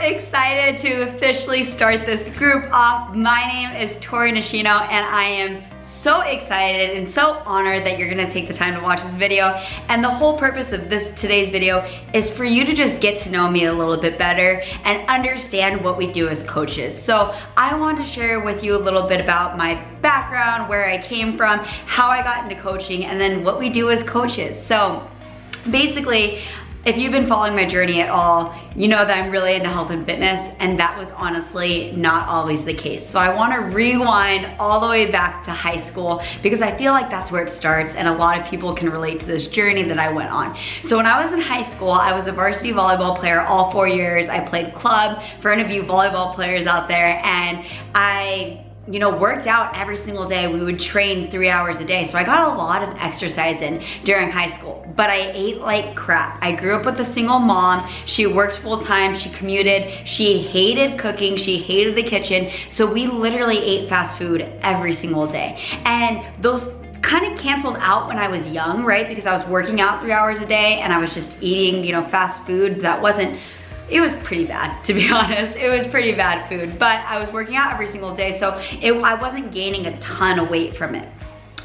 excited to officially start this group off. My name is Tori and I am so excited and so honored that you're gonna take the time to watch this video. And the whole purpose of today's video is for you to just get to know me a little bit better and understand what we do as coaches. So I want to share with you a little bit about my background, where I came from, how I got into coaching, and then what we do as coaches. So basically, if you've been following my journey at all, you know that I'm really into health and fitness, and that was honestly not always the case. So I wanna rewind all the way back to high school because I feel like that's where it starts, and a lot of people can relate to this journey that I went on. So when I was in high school, I was a varsity volleyball player all 4 years. I played club for any of you volleyball players out there, and I worked out every single day. We would train 3 hours a day. So I got a lot of exercise in during high school, but I ate like crap. I grew up with a single mom. She worked full time, she commuted, she hated cooking, she hated the kitchen. So we literally ate fast food every single day. And those kind of canceled out when I was young, right? Because I was working out 3 hours a day and I was just eating, fast food that wasn't, it was pretty bad, to be honest. It was pretty bad food, but I was working out every single day, so I wasn't gaining a ton of weight from it.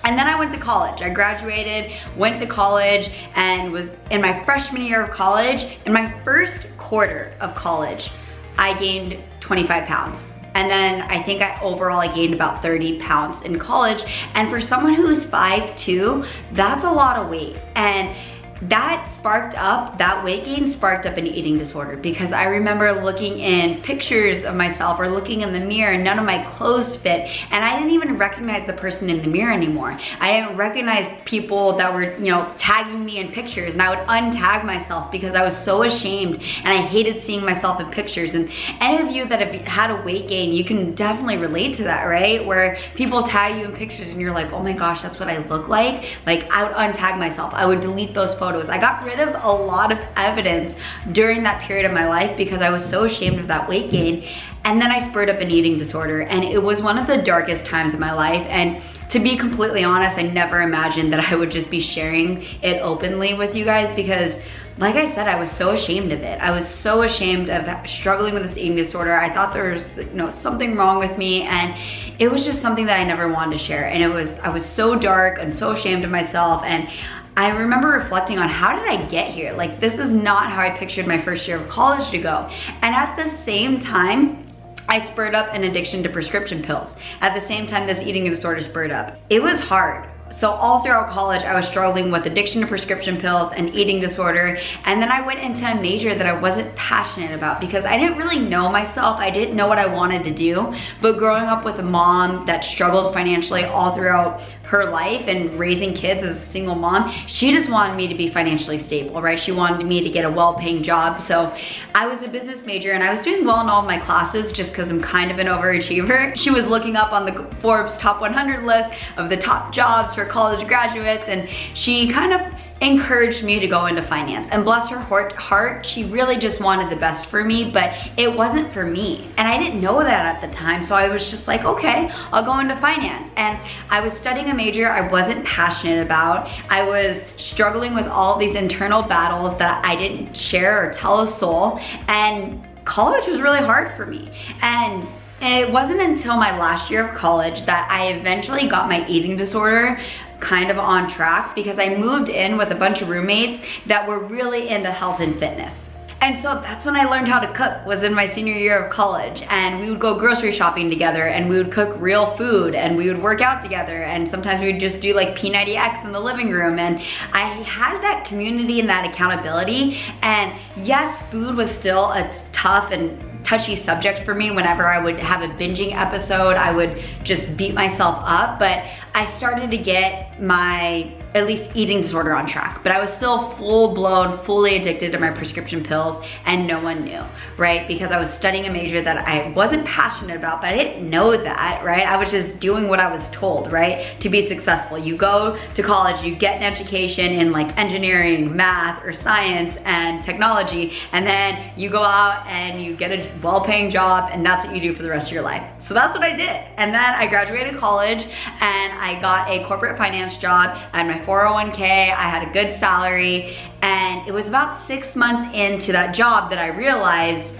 And then I went to college. I graduated, went to college, and was in my freshman year of college. In my first quarter of college, I gained 25 pounds. And then I think overall I gained about 30 pounds in college. And for someone who's 5'2", that's a lot of weight. And that weight gain sparked up an eating disorder, because I remember looking in pictures of myself or looking in the mirror and none of my clothes fit, and I didn't even recognize the person in the mirror anymore. I didn't recognize people that were, tagging me in pictures, and I would untag myself because I was so ashamed and I hated seeing myself in pictures. And any of you that have had a weight gain, you can definitely relate to that, right? Where people tag you in pictures and you're like, oh my gosh, that's what I look like. Like, I would untag myself. I would delete those photos. I got rid of a lot of evidence during that period of my life because I was so ashamed of that weight gain. And then I spurred up an eating disorder, and it was one of the darkest times of my life. And to be completely honest, I never imagined that I would just be sharing it openly with you guys, because like I said, I was so ashamed of it. I was so ashamed of struggling with this eating disorder. I thought there was something wrong with me, and it was just something that I never wanted to share. And I was so dark and so ashamed of myself. And I remember reflecting on, how did I get here? Like, this is not how I pictured my first year of college to go. And at the same time, I spurred up an addiction to prescription pills. At the same time, this eating disorder spurred up. It was hard. So all throughout college, I was struggling with addiction to prescription pills and eating disorder. And then I went into a major that I wasn't passionate about because I didn't really know myself. I didn't know what I wanted to do. But growing up with a mom that struggled financially all throughout her life and raising kids as a single mom, she just wanted me to be financially stable, right? She wanted me to get a well-paying job. So I was a business major and I was doing well in all of my classes just because I'm kind of an overachiever. She was looking up on the Forbes top 100 list of the top jobs for college graduates, and she kind of encouraged me to go into finance. And bless her heart, she really just wanted the best for me, but it wasn't for me. And I didn't know that at the time, so I was just like, okay, I'll go into finance. And I was studying a major I wasn't passionate about. I was struggling with all these internal battles that I didn't share or tell a soul, and college was really hard for me. And it wasn't until my last year of college that I eventually got my eating disorder kind of on track, because I moved in with a bunch of roommates that were really into health and fitness. And so that's when I learned how to cook, was in my senior year of college. And we would go grocery shopping together, and we would cook real food, and we would work out together, and sometimes we would just do like P90X in the living room. And I had that community and that accountability. And yes, food was still a tough and touchy subject for me. Whenever I would have a binging episode, I would just beat myself up. But I started to get my, at least, eating disorder on track. But I was still full-blown, fully addicted to my prescription pills, and no one knew, right? Because I was studying a major that I wasn't passionate about, but I didn't know that, right? I was just doing what I was told, right? To be successful. You go to college, you get an education in like engineering, math, or science and technology, and then you go out and you get a well-paying job, and that's what you do for the rest of your life. So that's what I did. And then I graduated college, and I got a corporate finance job. I had my 401k, I had a good salary, and it was about 6 months into that job that I realized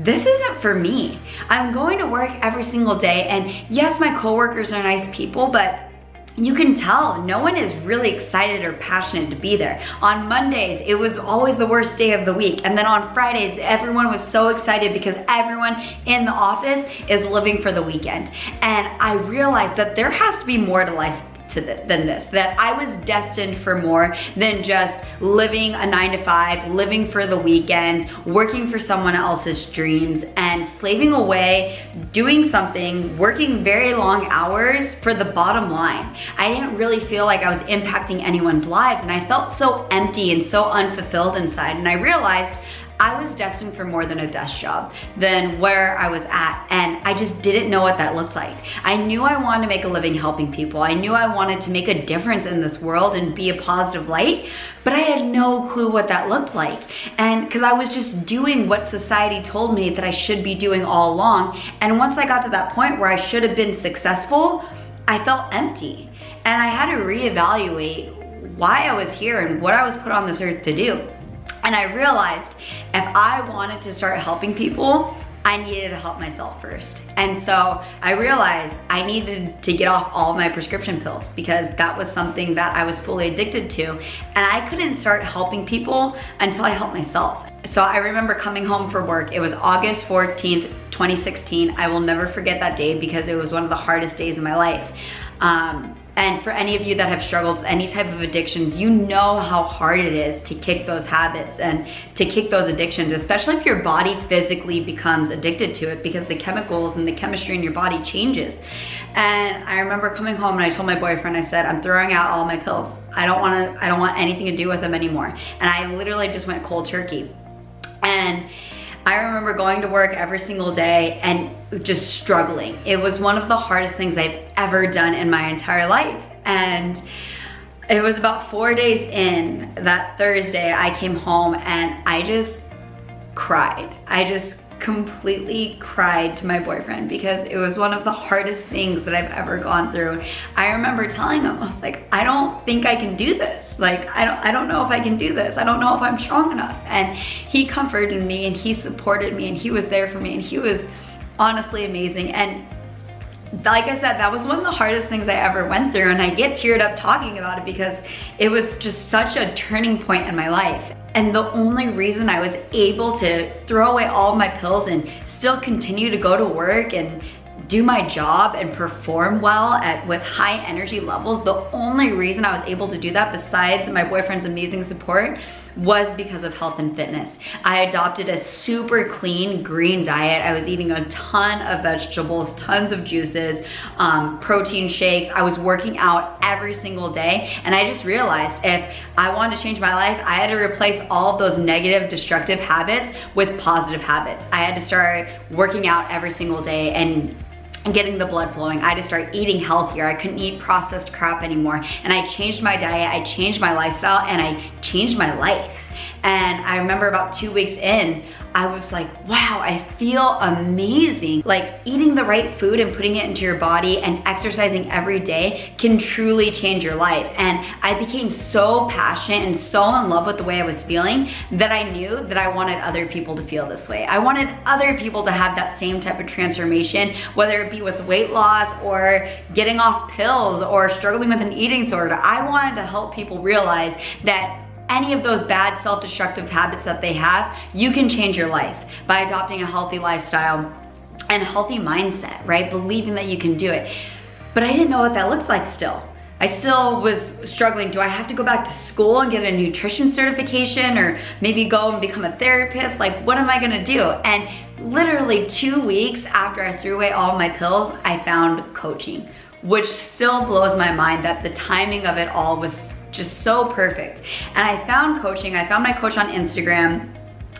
this isn't for me. I'm going to work every single day, and yes, my coworkers are nice people, but you can tell no one is really excited or passionate to be there. On Mondays, it was always the worst day of the week. And then on Fridays, everyone was so excited because everyone in the office is living for the weekend. And I realized that there has to be more to life than this, that I was destined for more than just living a 9-to-5, living for the weekends, working for someone else's dreams, and slaving away, doing something, working very long hours for the bottom line. I didn't really feel like I was impacting anyone's lives, and I felt so empty and so unfulfilled inside, and I realized I was destined for more than a desk job, than where I was at, and I just didn't know what that looked like. I knew I wanted to make a living helping people. I knew I wanted to make a difference in this world and be a positive light, but I had no clue what that looked like. And because I was just doing what society told me that I should be doing all along, and once I got to that point where I should have been successful, I felt empty. And I had to reevaluate why I was here and what I was put on this earth to do. And I realized if I wanted to start helping people, I needed to help myself first. And so I realized I needed to get off all of my prescription pills because that was something that I was fully addicted to. And I couldn't start helping people until I helped myself. So I remember coming home from work. It was August 14th, 2016. I will never forget that day because it was one of the hardest days of my life. And for any of you that have struggled with any type of addictions, you know how hard it is to kick those habits and to kick those addictions, especially if your body physically becomes addicted to it because the chemicals and the chemistry in your body changes. And I remember coming home and I told my boyfriend, I said, I'm throwing out all my pills. I don't want anything to do with them anymore. And I literally just went cold turkey. And I remember going to work every single day and just struggling. It was one of the hardest things I've ever done in my entire life. And it was about 4 days in, that Thursday, I came home and I just cried. I just completely cried to my boyfriend because it was one of the hardest things that I've ever gone through. I remember telling him, I was like, I don't think I can do this. Like, I don't know if I can do this. I don't know if I'm strong enough. And he comforted me and he supported me and he was there for me and he was honestly amazing. And like I said, that was one of the hardest things I ever went through, and I get teared up talking about it because it was just such a turning point in my life. And the only reason I was able to throw away all of my pills and still continue to go to work and do my job and perform well with high energy levels, the only reason I was able to do that, besides my boyfriend's amazing support, was because of health and fitness. I adopted a super clean green diet. I was eating a ton of vegetables, tons of juices, protein shakes. I was working out every single day. And I just realized if I wanted to change my life, I had to replace all of those negative, destructive habits with positive habits. I had to start working out every single day and getting the blood flowing. I had to start eating healthier. I couldn't eat processed crap anymore. And I changed my diet, I changed my lifestyle, and I changed my life. And I remember about 2 weeks in, I was like, wow, I feel amazing. Like, eating the right food and putting it into your body and exercising every day can truly change your life. And I became so passionate and so in love with the way I was feeling that I knew that I wanted other people to feel this way. I wanted other people to have that same type of transformation, whether it be with weight loss or getting off pills or struggling with an eating disorder. I wanted to help people realize that any of those bad self-destructive habits that they have, you can change your life by adopting a healthy lifestyle and a healthy mindset, right? Believing that you can do it. But I didn't know what that looked like still. I still was struggling. Do I have to go back to school and get a nutrition certification, or maybe go and become a therapist? Like, what am I gonna do? And literally 2 weeks after I threw away all my pills, I found coaching, which still blows my mind that the timing of it all was just so perfect. And I found coaching. I found my coach on Instagram.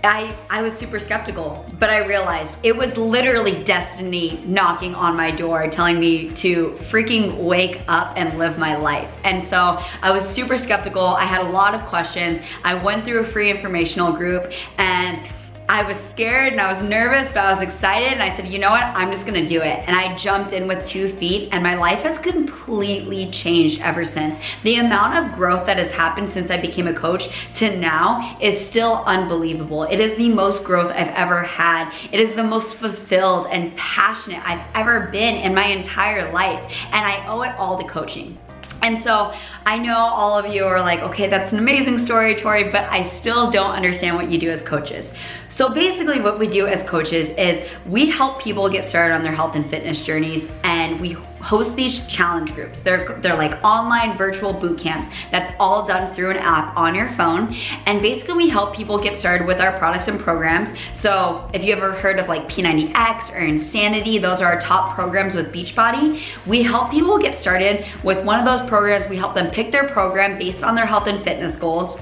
I was super skeptical, but I realized it was literally destiny knocking on my door, telling me to freaking wake up and live my life. And so I was super skeptical. I had a lot of questions. I went through a free informational group, and I was scared and I was nervous, but I was excited, and I said, you know what, I'm just gonna do it. And I jumped in with 2 feet, and my life has completely changed ever since. The amount of growth that has happened since I became a coach to now is still unbelievable. It is the most growth I've ever had. It is the most fulfilled and passionate I've ever been in my entire life, and I owe it all to coaching. And so I know all of you are like, okay, that's an amazing story, Tori, but I still don't understand what you do as coaches. So basically what we do as coaches is we help people get started on their health and fitness journeys, and we host these challenge groups. They're like online virtual boot camps that's all done through an app on your phone. And basically we help people get started with our products and programs. So if you ever heard of like P90X or Insanity, those are our top programs with Beachbody. We help people get started with one of those programs. We help them pick their program based on their health and fitness goals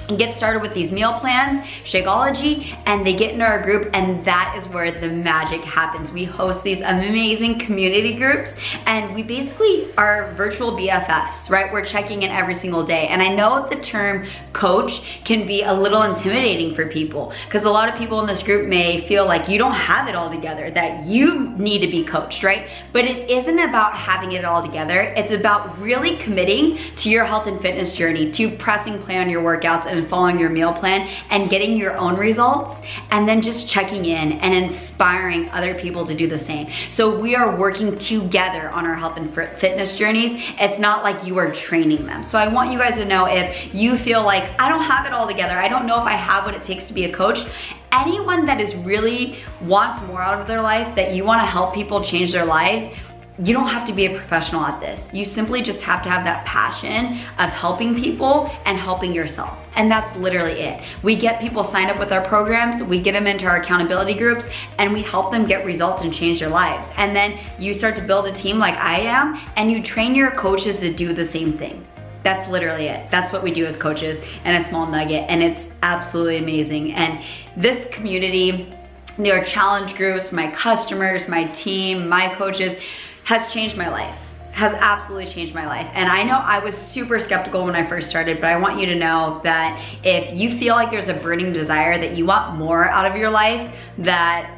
and get started with these meal plans, Shakeology, and they get into our group, and that is where the magic happens. We host these amazing community groups, and we basically are virtual BFFs, right? We're checking in every single day. And I know the term coach can be a little intimidating for people, because a lot of people in this group may feel like you don't have it all together, that you need to be coached, right? But it isn't about having it all together. It's about really committing to your health and fitness journey, to pressing play on your workouts and following your meal plan and getting your own results, and then just checking in and inspiring other people to do the same. So we are working together on our health and fitness journeys. It's not like you are training them. So I want you guys to know, if you feel like I don't have it all together, I don't know if I have what it takes to be a coach, anyone that is really wants more out of their life, that you want to help people change their lives, you don't have to be a professional at this. You simply just have to have that passion of helping people and helping yourself. And that's literally it. We get people signed up with our programs, we get them into our accountability groups, and we help them get results and change their lives. And then you start to build a team like I am, and you train your coaches to do the same thing. That's literally it. That's what we do as coaches, and a small nugget, and it's absolutely amazing. And this community, there are challenge groups, my customers, my team, my coaches, has changed my life, has absolutely changed my life. And I know I was super skeptical when I first started, but I want you to know that if you feel like there's a burning desire that you want more out of your life, that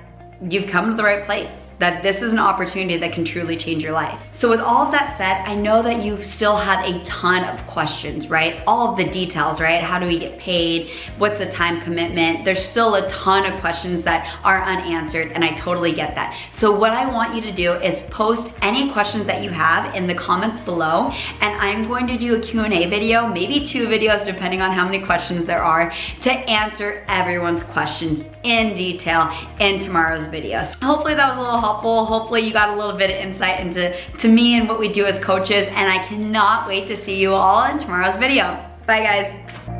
you've come to the right place, that this is an opportunity that can truly change your life. So with all of that said, I know that you still have a ton of questions, right? All of the details, right? How do we get paid? What's the time commitment? There's still a ton of questions that are unanswered, and I totally get that. So what I want you to do is post any questions that you have in the comments below, and I'm going to do a Q&A video, maybe 2 videos depending on how many questions there are, to answer everyone's questions in detail in tomorrow's video. So hopefully that was a little helpful. Hopefully you got a little bit of insight into me and what we do as coaches, and I cannot wait to see you all in tomorrow's video. Bye guys.